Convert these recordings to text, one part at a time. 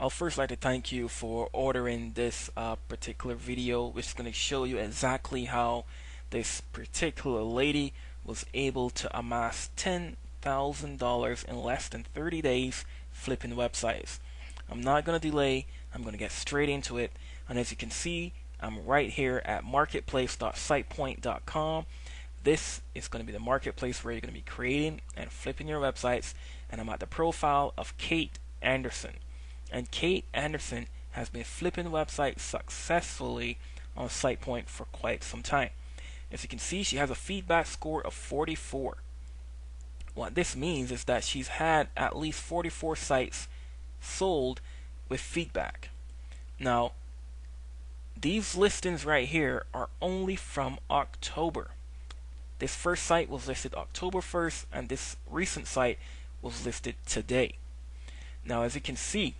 I'll first like to thank you for ordering this particular video, which is going to show you exactly how this particular lady was able to amass $10,000 in less than 30 days flipping websites. I'm not going to delay, I'm going to get straight into it, and as you can see, I'm right here at marketplace.sitepoint.com. This is going to be the marketplace where you're going to be creating and flipping your websites, and I'm at the profile of Kate Anderson. And Kate Anderson has been flipping websites successfully on SitePoint for quite some time. As you can see, she has a feedback score of 44. What this means is that she's had at least 44 sites sold with feedback. Now, these listings right here are only from October. This first site was listed October 1st, and this recent site was listed today. Now, as you can see,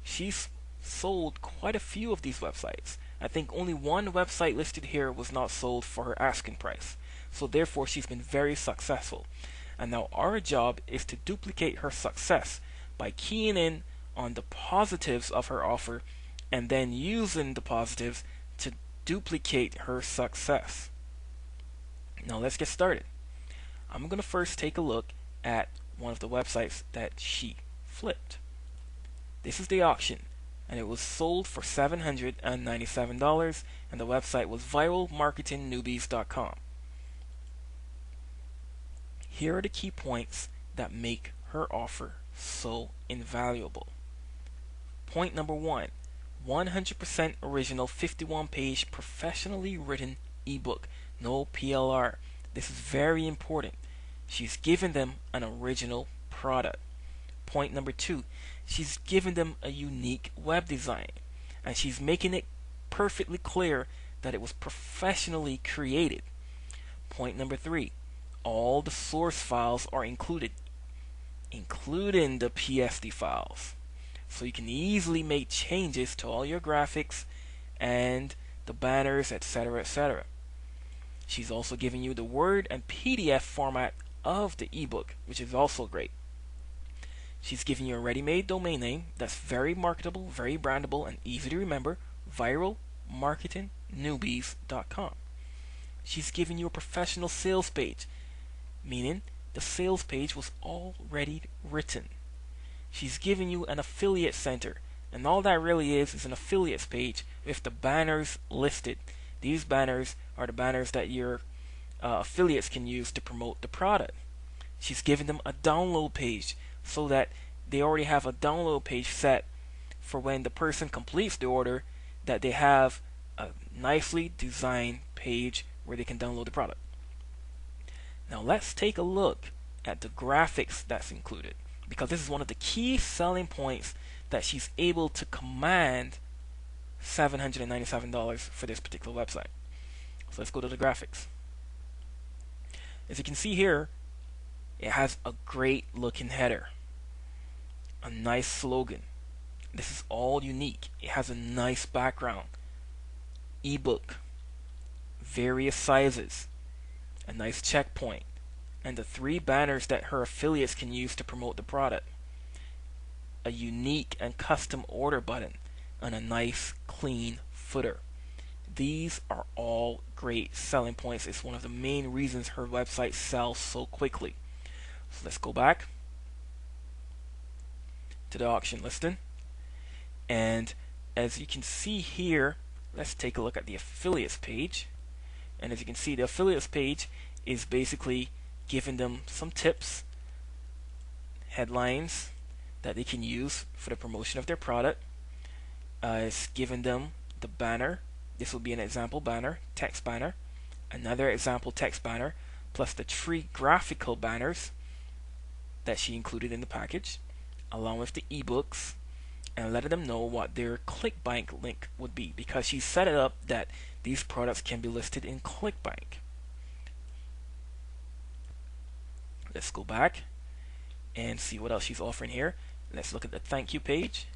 she's sold quite a few of these websites. I think only one website listed here was not sold for her asking price. So therefore, she's been very successful. And now our job is to duplicate her success by keying in on the positives of her offer and then using the positives to duplicate her success. Now let's get started. I'm going to first take a look at one of the websites that she flipped. This is the auction, and it was sold for $797, and the website was viralmarketingnewbies.com. Here are the key points that make her offer so invaluable. Point number 1, 100% original 51-page professionally written ebook, no PLR. This is very important. She's given them an original product. Point number 2, she's given them a unique web design, and she's making it perfectly clear that it was professionally created. Point number 3, all the source files are included, including the PSD files, so you can easily make changes to all your graphics and the banners, etc., etc. She's also giving you the Word and PDF format of the ebook, which is also great. She's giving you a ready-made domain name that's very marketable, very brandable, and easy to remember, viralmarketingnewbies.com. She's giving you a professional sales page, meaning the sales page was already written. She's giving you an affiliate center, and all that really is an affiliates page with the banners listed. These banners are the banners that your affiliates can use to promote the product. She's giving them a download page so that they already have a download page set for when the person completes the order, that they have a nicely designed page where they can download the product. Now let's take a look at the graphics that's included, because this is one of the key selling points that she's able to command $797 for this particular website. So let's go to the graphics. As you can see here, it has a great looking header, a nice slogan. This is all unique. It has a nice background, ebook, various sizes, a nice checkpoint, and the 3 banners that her affiliates can use to promote the product, a unique and custom order button, and a nice clean footer. These are all great selling points. It's one of the main reasons her website sells so quickly. So let's go back to the auction listing, and as you can see here, let's take a look at the affiliates page. And as you can see, the affiliates page is basically giving them some tips, headlines that they can use for the promotion of their product. It's giving them the banner. This will be an example banner, text banner, another example text banner, plus the 3 graphical banners that she included in the package, along with the ebooks, and letting them know what their ClickBank link would be, because she set it up that these products can be listed in ClickBank. Let's go back and see what else she's offering here. Let's look at the thank you page,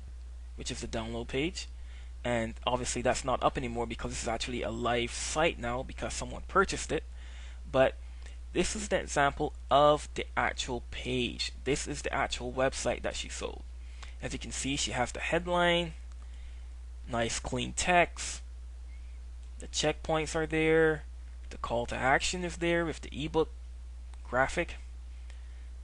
which is the download page. And obviously that's not up anymore because this is actually a live site now because someone purchased it. But this is the example of the actual page. This is the actual website that she sold. As you can see, she has the headline, nice clean text, the checkpoints are there, the call to action is there with the ebook graphic,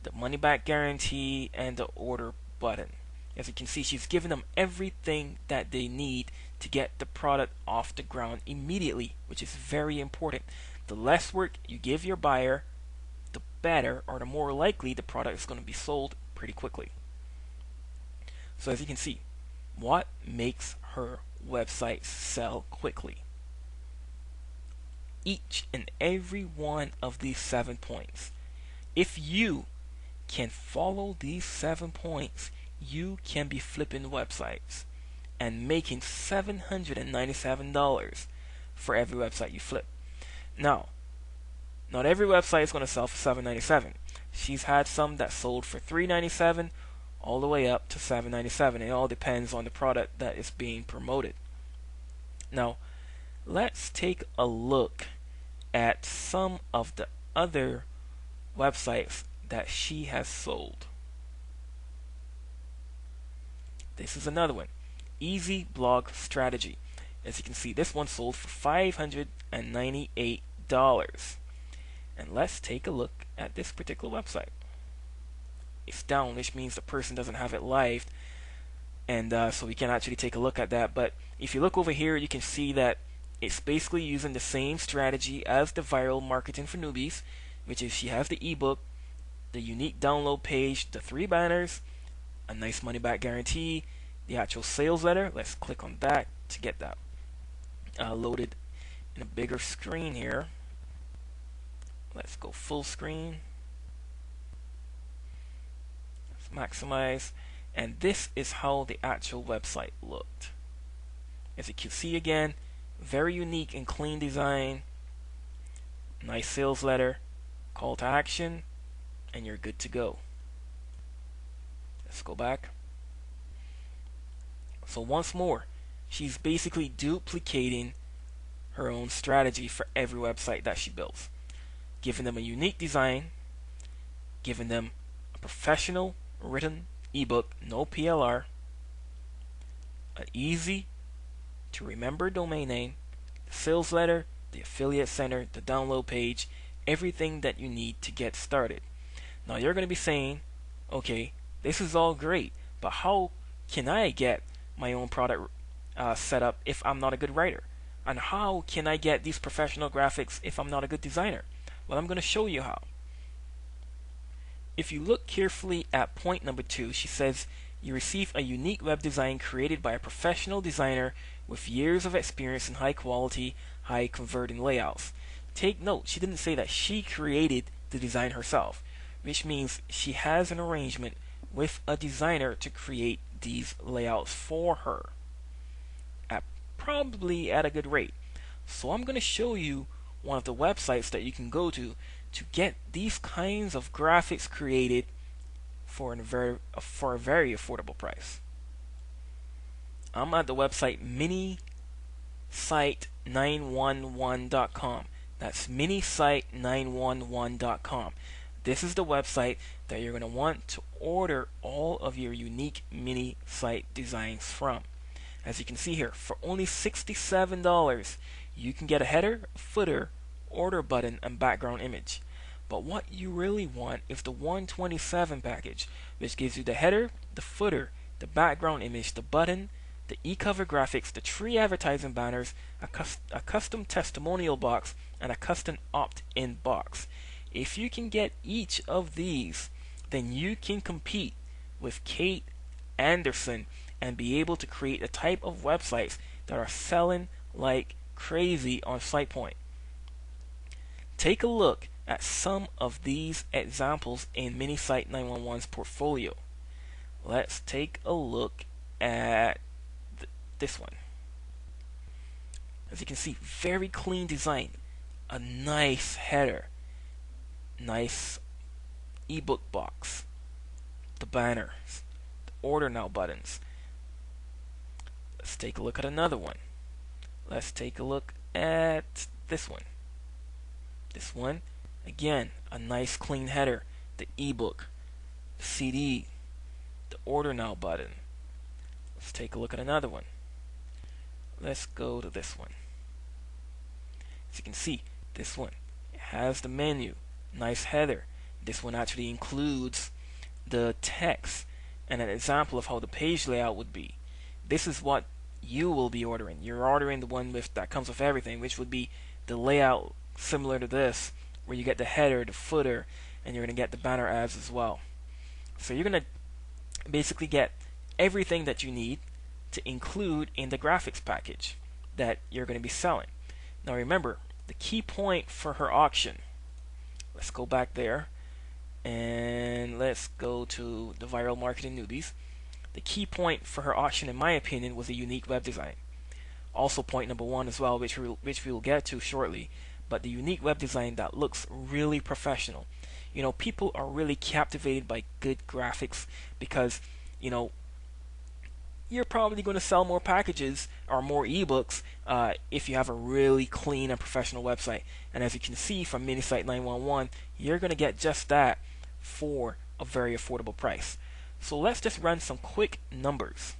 the money back guarantee, and the order button. As you can see, she's given them everything that they need to get the product off the ground immediately, which is very important. The less work you give your buyer, the better or the more likely the product is going to be sold pretty quickly. So as you can see, what makes her website sell quickly? Each and every one of these 7 points. If you can follow these 7 points, you can be flipping websites and making $797 for every website you flip. Now, not every website is going to sell for $797. She's had some that sold for $397 all the way up to $797. It all depends on the product that is being promoted. Now, let's take a look at some of the other websites that she has sold. This is another one, Easy Blog Strategy. As you can see, this one sold for $598. And let's take a look at this particular website. It's down, which means the person doesn't have it live, and so we can actually take a look at that. But if you look over here, you can see that it's basically using the same strategy as the viral marketing for newbies, which is she has the ebook, the unique download page, the 3 banners, a nice money back guarantee, the actual sales letter. Let's click on that to get that loaded in a bigger screen here. Let's go full screen. Let's maximize. And this is how the actual website looked. As you can see again, very unique and clean design, nice sales letter, call to action, and you're good to go. Let's go back. So once more, she's basically duplicating her own strategy for every website that she builds, giving them a unique design, giving them a professional written ebook, no PLR, an easy to remember domain name, the sales letter, the affiliate center, the download page, everything that you need to get started. Now you're going to be saying, okay, this is all great, but how can I get my own product set up if I'm not a good writer? And how can I get these professional graphics if I'm not a good designer? Well, I'm going to show you how. If you look carefully at point number 2, she says you receive a unique web design created by a professional designer with years of experience in high quality, high converting layouts. Take note, she didn't say that she created the design herself, which means she has an arrangement with a designer to create these layouts for her, probably at a good rate. So I'm going to show you one of the websites that you can go to get these kinds of graphics created for a very affordable price. I'm at the website minisite911.com. That's minisite911.com. This is the website that you're going to want to order all of your unique mini site designs from. As you can see here, for only $67, you can get a header, footer, order button, and background image. But what you really want is the 127 package, which gives you the header, the footer, the background image, the button, the e-cover graphics, the 3 advertising banners, a custom testimonial box, and a custom opt-in box. If you can get each of these, then you can compete with Kate Anderson and be able to create a type of websites that are selling like crazy on SitePoint. Take a look at some of these examples in Minisite 911's portfolio. Let's take a look at this one. As you can see, very clean design, a nice header, nice ebook box, the banners, the order now buttons. Let's take a look at another one. Let's take a look at this one. This one, again, a nice clean header, the ebook, the CD, the order now button, Let's take a look at another one. Let's go to this one. As you can see, this one, it has the menu, nice header. This one actually includes the text and an example of how the page layout would be. This is what you will be ordering. You're ordering the one that comes with everything, which would be the layout similar to this, where you get the header, the footer, and you're going to get the banner ads as well. So you're going to basically get everything that you need to include in the graphics package that you're going to be selling. Now remember, the key point for her auction, let's go back there and let's go to the viral marketing newbies. The key point for her auction, in my opinion, was a unique web design. Also point number one as well, which we will get to shortly, but the unique web design that looks really professional. You know, people are really captivated by good graphics because, you know, you're probably going to sell more packages or more ebooks if you have a really clean and professional website. And as you can see from Minisite 911, you're going to get just that for a very affordable price. So let's just run some quick numbers.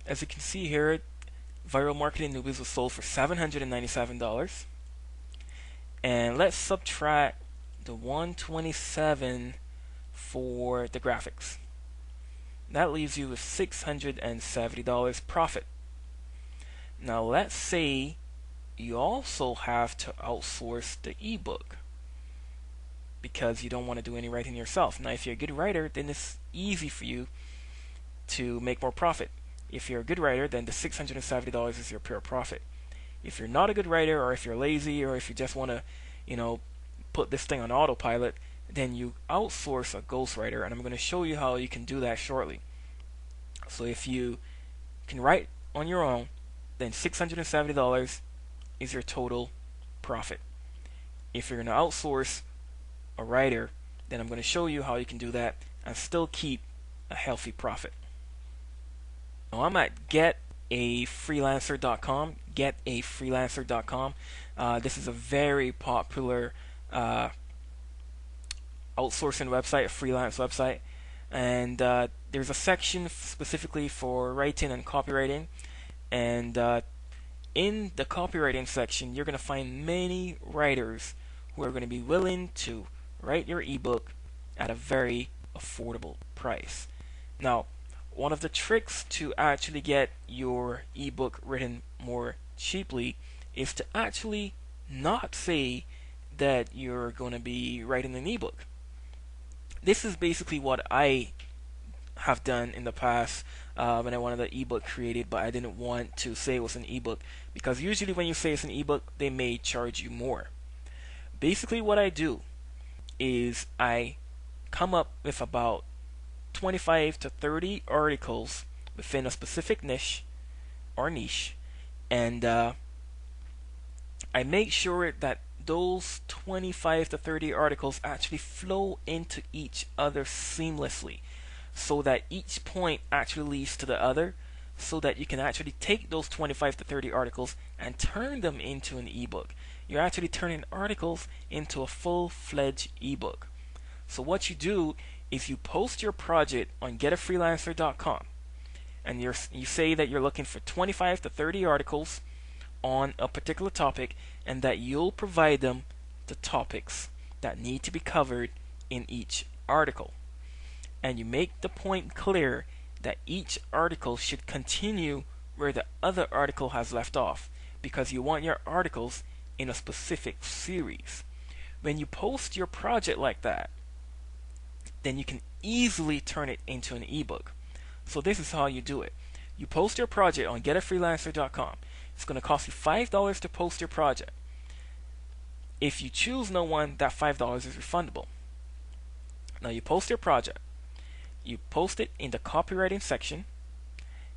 As you can see here, Viral Marketing Newbies was sold for $797. And let's subtract the $127 for the graphics. That leaves you with $670 profit. Now let's say you also have to outsource the ebook because you don't want to do any writing yourself. Now if you're a good writer, then it's easy for you to make more profit. If you're a good writer, then the $670 is your pure profit. If you're not a good writer, or if you're lazy, or if you just want to, you know, put this thing on autopilot, then you outsource a ghostwriter, and I'm going to show you how you can do that shortly. So if you can write on your own, then $670 is your total profit. If you're going to outsource a writer, then I'm going to show you how you can do that and still keep a healthy profit. Now I'm at getafreelancer.com. Getafreelancer.com. This is a very popular outsourcing website, a freelance website, and there's a section specifically for writing and copywriting, and in the copywriting section you're going to find many writers who are going to be willing to write your ebook at a very affordable price. Now, one of the tricks to actually get your ebook written more cheaply is to actually not say that you're going to be writing an ebook. This is basically what I have done in the past when I wanted an ebook created, but I didn't want to say it was an ebook because usually when you say it's an ebook, they may charge you more. Basically what I do is I come up with about 25 to 30 articles within a specific niche, and I make sure that those 25 to 30 articles actually flow into each other seamlessly, so that each point actually leads to the other, so that you can actually take those 25 to 30 articles and turn them into an ebook. You're actually turning articles into a full-fledged ebook. So what you do is you post your project on getafreelancer.com, and you say that you're looking for 25 to 30 articles on a particular topic, and that you'll provide them the topics that need to be covered in each article. And you make the point clear that each article should continue where the other article has left off, because you want your articles in a specific series. When you post your project like that, then you can easily turn it into an ebook. So this is how you do it. You post your project on getafreelancer.com. It's going to cost you $5 to post your project. If you choose no one, that $5 is refundable. Now you post your project. You post it in the copywriting section,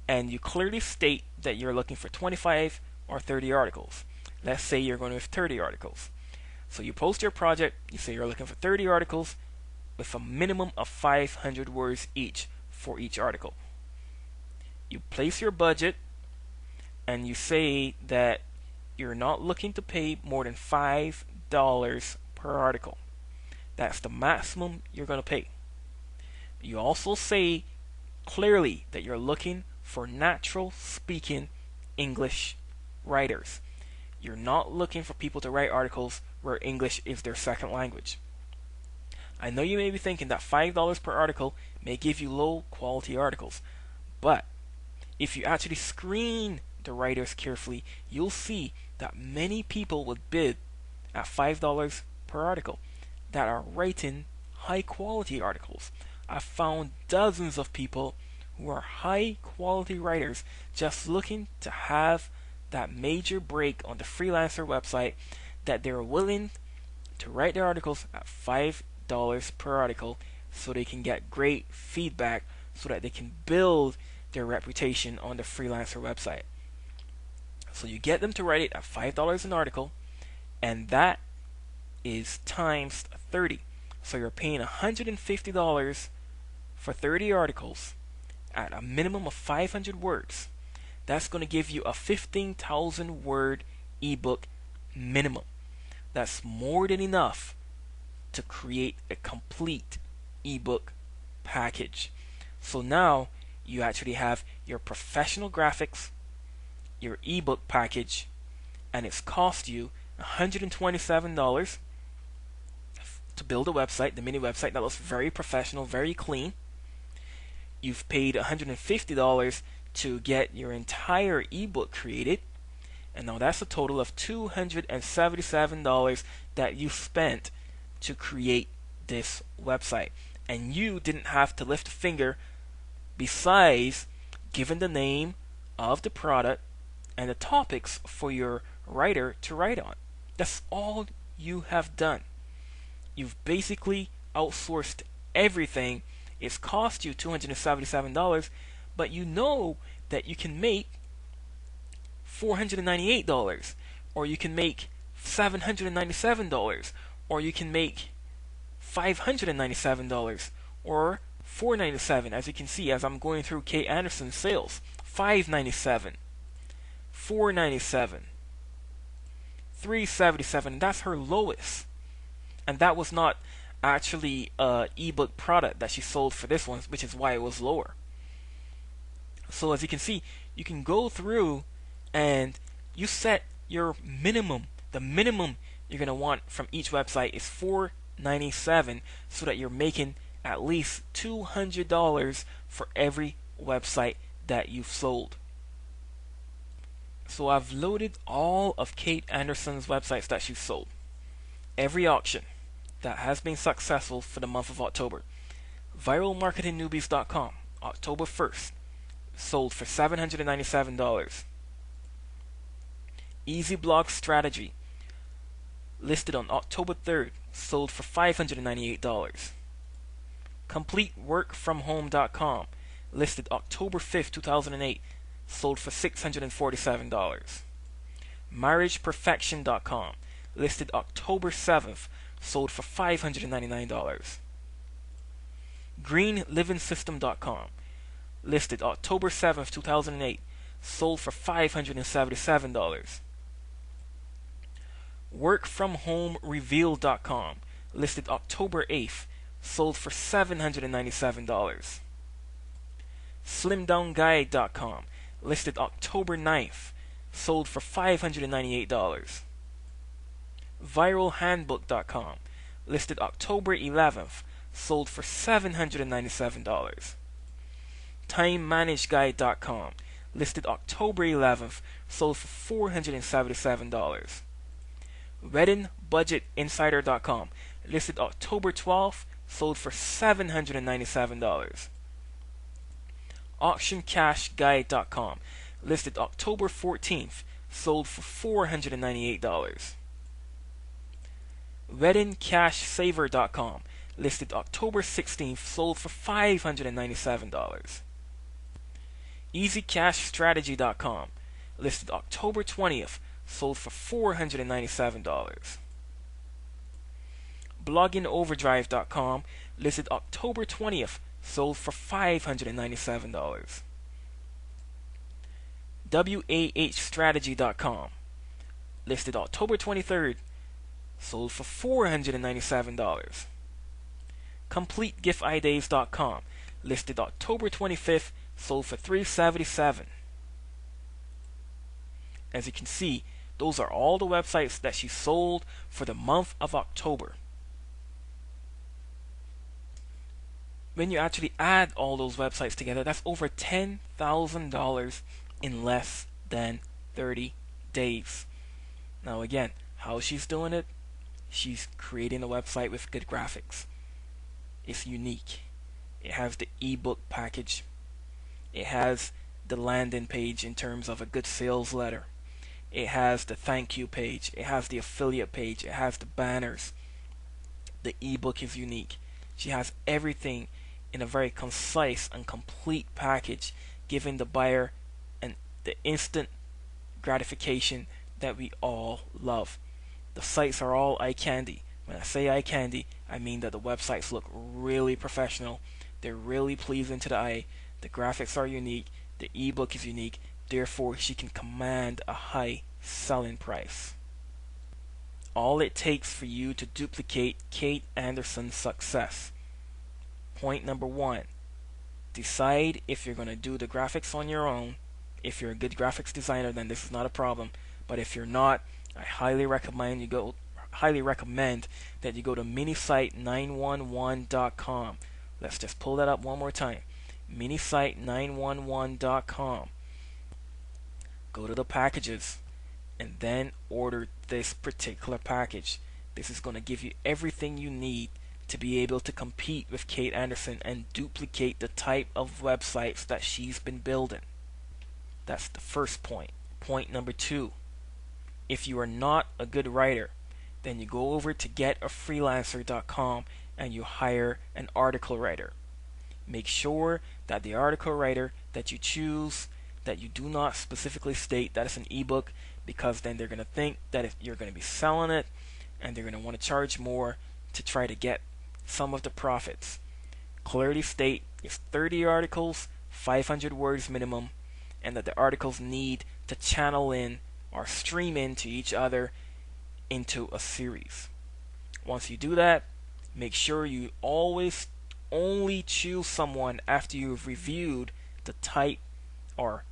and you clearly state that you're looking for 25 or 30 articles. Let's say you're going with 30 articles. So you post your project, you say you're looking for 30 articles with a minimum of 500 words each for each article. You place your budget, and you say that you're not looking to pay more than $5 per article. That's the maximum you're going to pay. You also say clearly that you're looking for natural speaking English writers. You're not looking for people to write articles where English is their second language. I know you may be thinking that $5 per article may give you low quality articles, but if you actually screen the writers carefully, you'll see that many people would bid at $5 per article that are writing high quality articles. I've found dozens of people who are high quality writers just looking to have that major break on the freelancer website, that they're willing to write their articles at $5 per article so they can get great feedback, so that they can build their reputation on the freelancer website. So you get them to write it at $5 an article, and that is times 30. So you're paying $150 for 30 articles at a minimum of 500 words. That's going to give you a 15,000 word ebook minimum. That's more than enough to create a complete ebook package. So now you actually have your professional graphics, your ebook package, and it's cost you $127 to build a website, the mini website that looks very professional, very clean. You've paid $150 to get your entire ebook created, and now that's a total of $277 that you spent to create this website. And you didn't have to lift a finger besides giving the name of the product and the topics for your writer to write on. That's all you have done. You've basically outsourced everything. It's cost you $277, but you know that you can make $498, or you can make $797, or you can make $597, or $497. As you can see, as I'm going through Kate Anderson's sales, $597, $497, $377. That's her lowest, and that was not actually a ebook product that she sold for this one, which is why it was lower. So as you can see, you can go through and you set your minimum. The minimum you're going to want from each website is $497, so that you're making at least $200 for every website that you've sold. So I've loaded all of Kate Anderson's websites that she's sold. Every auction that has been successful for the month of October. ViralMarketingNewbies.com, October 1st, sold for $797. Easy Blog Strategy, listed on October 3rd, sold for $598. CompleteWorkFromHome.com, listed October 5th, 2008, sold for $647. MarriagePerfection.com, listed October 7th, sold for $599. GreenLivingSystem.com, listed October 7th, 2008, sold for $577. WorkFromHomeRevealed.com, listed October 8th, sold for $797. SlimDownGuide.com, listed October 9th, sold for $598. ViralHandbook.com, listed October 11th, sold for $797. TimeManageGuide.com, listed October 11th, sold for $477. WeddingBudgetInsider.com, listed October 12th, sold for $797. AuctionCashGuide.com, listed October 14th, sold for $498. WeddingCashSaver.com, listed October 16th, sold for $597. EasyCashStrategy.com, listed October 20th, sold for $497. BloggingOverdrive.com, listed October 20th, sold for $597. WAHStrategy.com, listed October 23rd, sold for $497. CompleteGiftIdeas.com, listed October 25th, sold for $377. As you can see, those are all the websites that she sold for the month of October. When you actually add all those websites together, that's over $10,000 in less than 30 days. Now again, how she's doing it? She's creating a website with good graphics. It's unique. It has the ebook package. It has the landing page in terms of a good sales letter. It has the thank you page. It has the affiliate page. It has the banners. The ebook is unique. She has everything in a very concise and complete package, giving the buyer the instant gratification that we all love. The sites are all eye candy. When I say eye candy, I mean that the websites look really professional. They're really pleasing to the eye. The graphics are unique. The ebook is unique. Therefore, she can command a high selling price. All it takes for you to duplicate Kate Anderson's success. Point number 1. Decide if you're going to do the graphics on your own. If you're a good graphics designer, then this is not a problem. But if you're not, I highly recommend that you go to minisite911.com. Let's just pull that up one more time. minisite911.com. Go to the packages and then order this particular package. This is going to give you everything you need to be able to compete with Kate Anderson and duplicate the type of websites that she's been building. That's the first point. Point number 2. If you are not a good writer, then you go over to getafreelancer.com and you hire an article writer. Make sure that the article writer that you choose, that you do not specifically state that it's an ebook, because then they're going to think that if you're going to be selling it and they're going to want to charge more to try to get some of the profits. Clearly state it's 30 articles, 500 words minimum, and that the articles need to channel in or stream into each other into a series. Once you do that, make sure you always only choose someone after you've reviewed the type of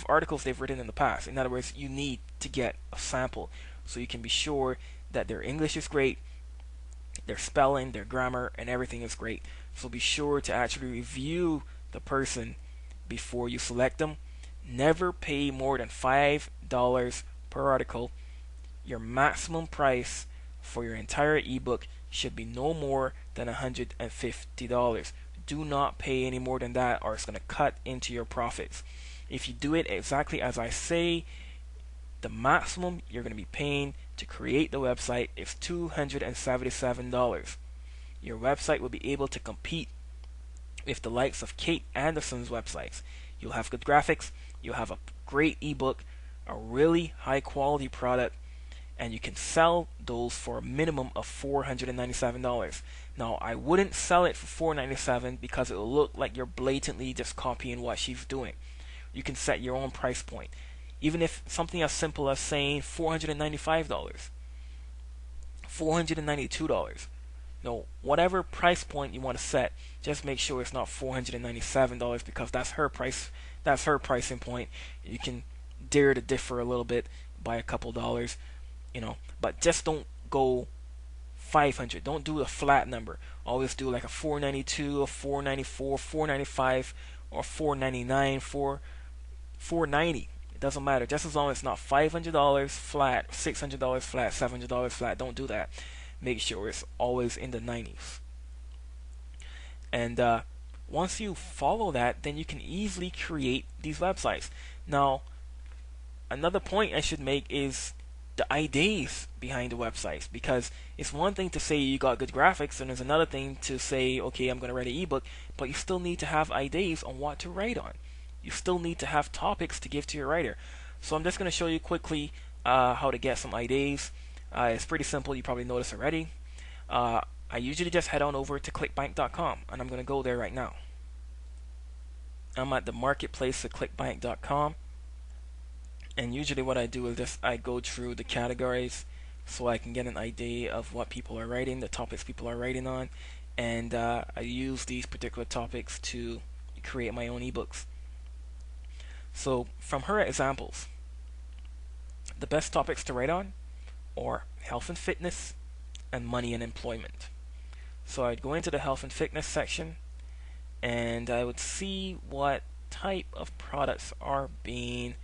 articles they've written in the past. In other words, you need to get a sample so you can be sure that their English is great, their spelling, their grammar, and everything is great. So be sure to actually review the person before you select them. Never pay more than $5 per article. Your maximum price for your entire ebook should be no more than $150. Do not pay any more than that, or it's going to cut into your profits. If you do it exactly as I say, the maximum you're going to be paying to create the website is $277. Your website will be able to compete with the likes of Kate Anderson's websites. You'll have good graphics, you'll have a great ebook, a really high quality product, and you can sell those for a minimum of $497. Now, I wouldn't sell it for $497 because it will look like you're blatantly just copying what she's doing. You can set your own price point. Even if something as simple as saying $495, $492. No, whatever price point you want to set, just make sure it's not $497 because that's her price. That's her pricing point. You can dare to differ a little bit by a couple dollars, but just don't go 500. Don't do a flat number. Always do like a 492, a 494, 495, or 499, 490. It doesn't matter. Just as long as it's not $500 flat, $600 flat, $700 flat. Don't do that. Make sure it's always in the 90s. And once you follow that, then you can easily create these websites. Now, another point I should make is the ideas behind the websites, because it's one thing to say you got good graphics, and there's another thing to say, okay, I'm going to write an ebook, but you still need to have ideas on what to write on. You still need to have topics to give to your writer. So I'm just going to show you quickly how to get some ideas. It's pretty simple. You probably noticed already. I usually just head on over to clickbank.com, and I'm going to go there right now. I'm at the marketplace at clickbank.com, and usually what I do is just I go through the categories so I can get an idea of what people are writing, the topics people are writing on, and I use these particular topics to create my own ebooks. So from her examples, the best topics to write on are health and fitness and money and employment. So I'd go into the health and fitness section and I would see what type of products are being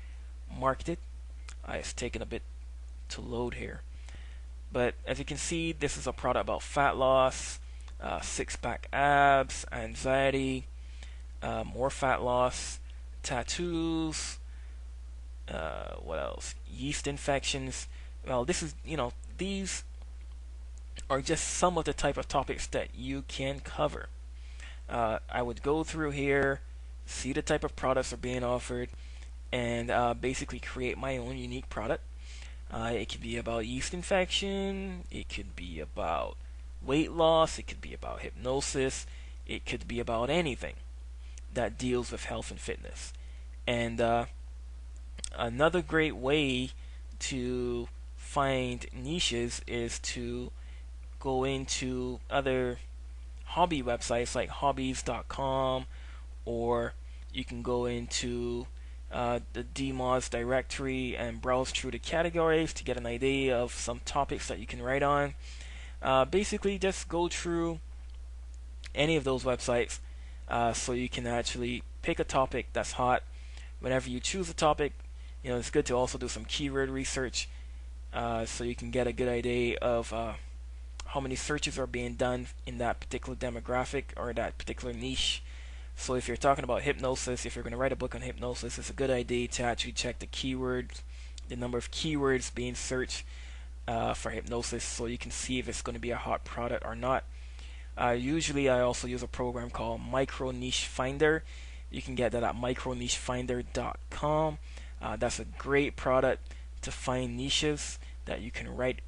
marketed. It's taken a bit to load here. But as you can see, this is a product about fat loss, six-pack abs, anxiety, more fat loss, tattoos, what else? Yeast infections. Well, this is, these are just some of the type of topics that you can cover. I would go through here, see the type of products are being offered, and basically create my own unique product. It could be about yeast infection, it could be about weight loss, it could be about hypnosis, it could be about anything that deals with health and fitness. And another great way to find niches is to go into other hobby websites like hobbies.com, or you can go into the DMOZ directory and browse through the categories to get an idea of some topics that you can write on. Basically, just go through any of those websites so you can actually pick a topic that's hot. Whenever you choose a topic, it's good to also do some keyword research so you can get a good idea of how many searches are being done in that particular demographic or that particular niche. So if you're talking about hypnosis, if you're going to write a book on hypnosis, it's a good idea to actually check the keywords, the number of keywords being searched for hypnosis, so you can see if it's going to be a hot product or not. Usually I also use a program called Micro Niche Finder. You can get that at micronichefinder.com. That's a great product to find niches that you can write,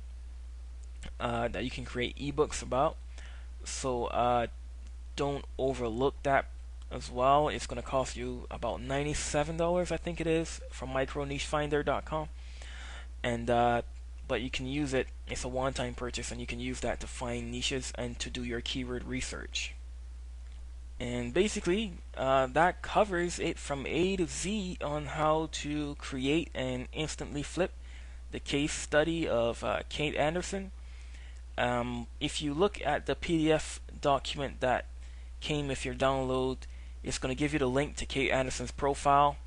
that you can create ebooks about. So don't overlook that as well. It's going to cost you about $97, I think it is, from micronichefinder.com. And but you can use it. It's a one-time purchase, and you can use that to find niches and to do your keyword research. And basically, that covers it from A to Z on how to create and instantly flip the case study of Kate Anderson. If you look at the PDF document that came with your download, it's going to give you the link to Kate Anderson's profile,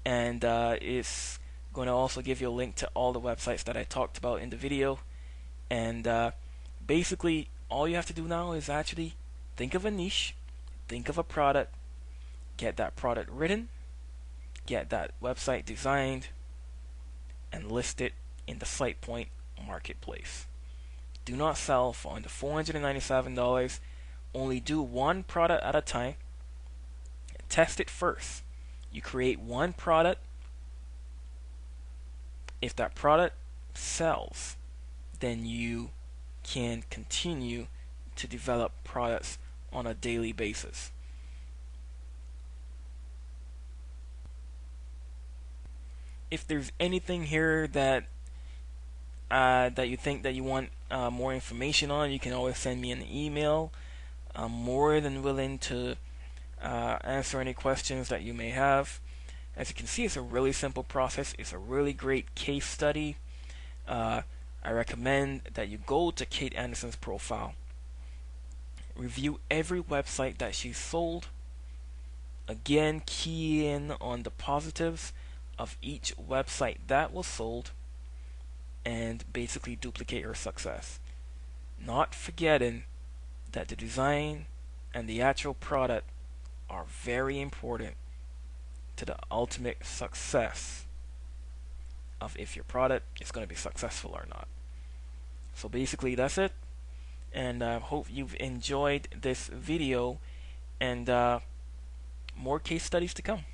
and it's going to also give you a link to all the websites that I talked about in the video. And basically, all you have to do now is actually think of a niche, think of a product, get that product written, get that website designed, and list it in the SitePoint marketplace. Do not sell for under $497. Only do one product at a time. Test it first. You create one product. If that product sells, then you can continue to develop products on a daily basis. If there's anything here that you think that you want more information on, you can always send me an email. I'm more than willing to answer any questions that you may have. As you can see, it's a really simple process. It's a really great case study. I recommend that you go to Kate Anderson's profile, review every website that she sold. Again, key in on the positives of each website that was sold, and basically duplicate her success. Not forgetting that the design and the actual product are very important to the ultimate success of if your product is going to be successful or not. So basically that's it, and I hope you've enjoyed this video, and more case studies to come.